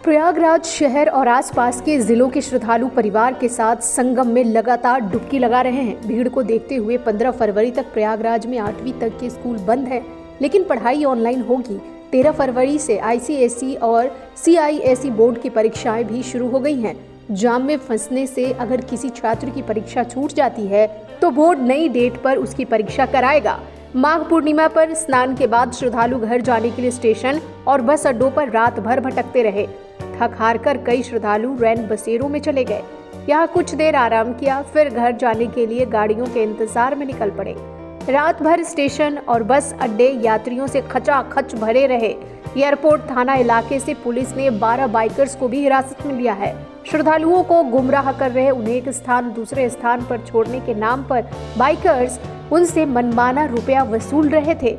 प्रयागराज शहर और आसपास के जिलों के श्रद्धालु परिवार के साथ संगम में लगातार डुबकी लगा रहे हैं। भीड़ को देखते हुए 15 फरवरी तक प्रयागराज में 8वीं तक के स्कूल बंद हैं, लेकिन पढ़ाई ऑनलाइन होगी। 13 फरवरी से आईसीएसई और सीआईएसई बोर्ड की परीक्षाएं भी शुरू हो गई हैं। जाम में फंसने से अगर किसी छात्र की परीक्षा छूट जाती है तो बोर्ड नई डेट पर उसकी परीक्षा कराएगा। माघ पूर्णिमा पर स्नान के बाद श्रद्धालु घर जाने के लिए स्टेशन और बस अड्डों पर रात भर भटकते रहे। थक हार कर कई श्रद्धालु रैन बसेरों में चले गए। यहाँ कुछ देर आराम किया, फिर घर जाने के लिए गाड़ियों के इंतजार में निकल पड़े। रात भर स्टेशन और बस अड्डे यात्रियों से खचाखच भरे रहे। एयरपोर्ट थाना इलाके से पुलिस ने 12 बाइकर्स को भी हिरासत में लिया है। श्रद्धालुओं को गुमराह कर रहे उन्हें एक स्थान दूसरे स्थान पर छोड़ने के नाम पर बाइकर्स उनसे मनमाना रुपया वसूल रहे थे।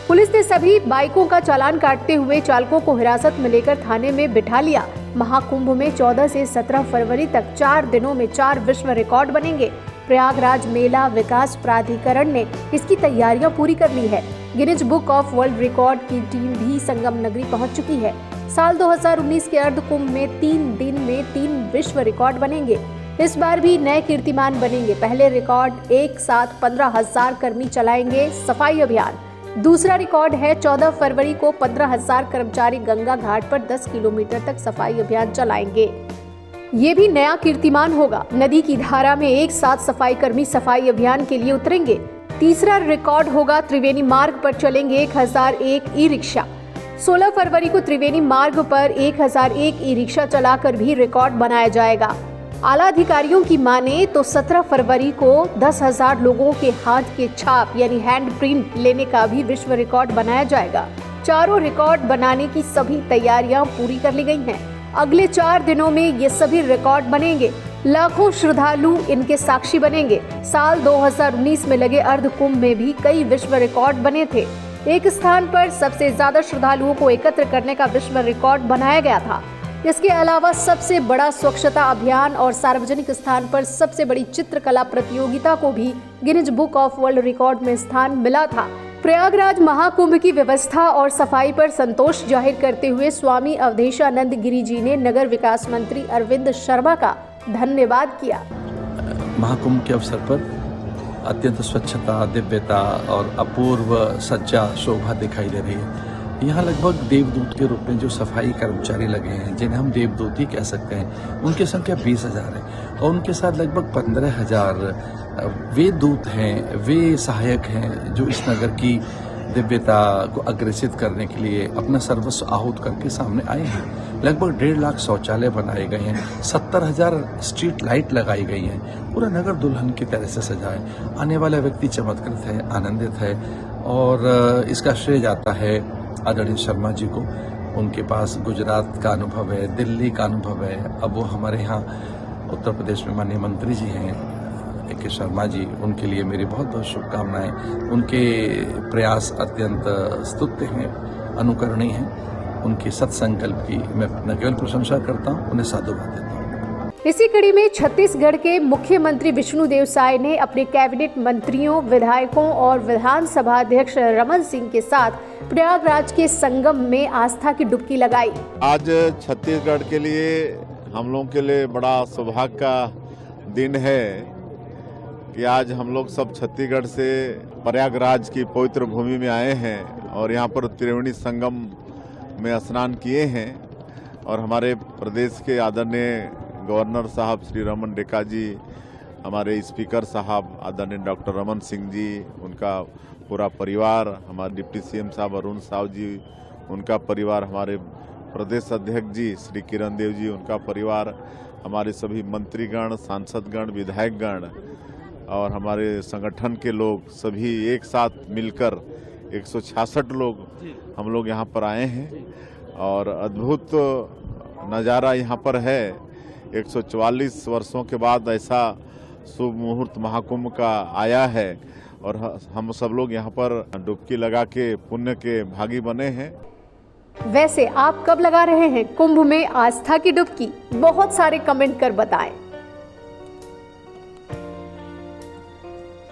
पुलिस ने सभी बाइकों का चालान काटते हुए चालकों को हिरासत में लेकर थाने में बिठा लिया। महाकुंभ में 14 से 17 फरवरी तक 4 दिनों में 4 विश्व रिकॉर्ड बनेंगे। प्रयागराज मेला विकास प्राधिकरण ने इसकी तैयारियां पूरी कर ली है। Guinness book of world record की टीम भी संगम नगरी पहुंच चुकी है। साल 2019 के अर्ध कुंभ में 3 दिन में 3 विश्व रिकॉर्ड बनेंगे। इस बार भी नए कीर्तिमान बनेंगे। पहले रिकॉर्ड एक साथ 15,000 कर्मी चलाएंगे सफाई अभियान। दूसरा रिकॉर्ड है 14 फरवरी को 15,000 कर्मचारी गंगा घाट पर 10 किलोमीटर तक सफाई अभियान चलाएंगे। ये भी नया कीर्तिमान होगा। नदी की धारा में एक साथ सफाई कर्मी सफाई अभियान के लिए उतरेंगे। तीसरा रिकॉर्ड होगा त्रिवेणी मार्ग पर चलेंगे 1001 ई रिक्शा। 16 फरवरी को त्रिवेणी मार्ग पर 1001 ई रिक्शा चलाकर भी रिकॉर्ड बनाया जाएगा। आला अधिकारियों की माने तो 17 फरवरी को 10,000 लोगों के हाथ के छाप यानी हैंड प्रिंट लेने का भी विश्व रिकॉर्ड बनाया जाएगा। चारों रिकॉर्ड बनाने की सभी तैयारियां पूरी कर ली गई हैं। अगले 4 दिनों में ये सभी रिकॉर्ड बनेंगे। लाखों श्रद्धालु इनके साक्षी बनेंगे। साल 2019 में लगे अर्ध कुंभ में भी कई विश्व रिकॉर्ड बने थे। एक स्थान पर सबसे ज्यादा श्रद्धालुओं को एकत्र करने का विश्व रिकॉर्ड बनाया गया था। इसके अलावा सबसे बड़ा स्वच्छता अभियान और सार्वजनिक स्थान पर सबसे बड़ी चित्रकला प्रतियोगिता को भी Guinness book of world record में स्थान मिला था। प्रयागराज महाकुंभ की व्यवस्था और सफाई पर संतोष जाहिर करते हुए स्वामी अवधेशानंद गिरी जी ने नगर विकास मंत्री अरविंद शर्मा का धन्यवाद किया। महाकुंभ के अवसर पर अत्यंत स्वच्छता, दिव्यता और अपूर्व सज्जा शोभा दिखाई दे रही है। यहाँ लगभग देवदूत के रूप में जो सफाई कर्मचारी लगे हैं, जिन्हें हम देवदूत ही कह सकते हैं, उनकी संख्या 20,000 है और उनके साथ लगभग 15,000 वे दूत हैं, वे सहायक हैं जो इस नगर की दिव्यता को अग्रेसित करने के लिए अपना सर्वस्व आहूत करके सामने आए हैं। लगभग 1.5 लाख शौचालय बनाए गए हैं, 70,000 स्ट्रीट लाइट लगाई गई हैं। पूरा नगर दुल्हन की तरह से सजा है। आने वाला व्यक्ति चमत्कृत है, आनंदित है और इसका श्रेय जाता है आदरणीय शर्मा जी को। उनके पास गुजरात का अनुभव है, दिल्ली का अनुभव है। अब वो हमारे यहाँ उत्तर प्रदेश में माननीय मंत्री जी हैं ए.के. शर्मा जी, उनके लिए मेरी बहुत बहुत शुभकामनाएं। उनके प्रयास अत्यंत स्तुत्य हैं, अनुकरणीय हैं। उनके सत्संकल्प की मैं न केवल प्रशंसा करता हूँ, उन्हें साधुवाद देता हूँ। इसी कड़ी में छत्तीसगढ़ के मुख्यमंत्री विष्णुदेव साय ने अपने कैबिनेट मंत्रियों, विधायकों और विधानसभा अध्यक्ष रमन सिंह के साथ प्रयागराज के संगम में आस्था की डुबकी लगाई। आज छत्तीसगढ़ के लिए, हम लोग के लिए बड़ा सौभाग्य का दिन है कि आज हम लोग सब छत्तीसगढ़ से प्रयागराज की पवित्र भूमि में आए हैं और यहाँ पर त्रिवेणी संगम में स्नान किए हैं। और हमारे प्रदेश के आदरणीय गवर्नर साहब श्री रमन डेका जी, हमारे स्पीकर साहब आदरणीय डॉक्टर रमन सिंह जी, उनका पूरा परिवार, हमारे डिप्टी सीएम साहब अरुण साव जी, उनका परिवार, हमारे प्रदेश अध्यक्ष जी श्री किरण देव जी, उनका परिवार, हमारे सभी मंत्रीगण, सांसदगण, विधायकगण और हमारे संगठन के लोग सभी एक साथ मिलकर 166 लोग हम लोग यहाँ पर आए हैं और अद्भुत नज़ारा यहाँ पर है। 144 वर्षों के बाद ऐसा शुभ मुहूर्त महाकुंभ का आया है और हम सब लोग यहाँ पर डुबकी लगा के पुण्य के भागी बने हैं। वैसे आप कब लगा रहे हैं कुंभ में आस्था की डुबकी? बहुत सारे कमेंट कर बताएं।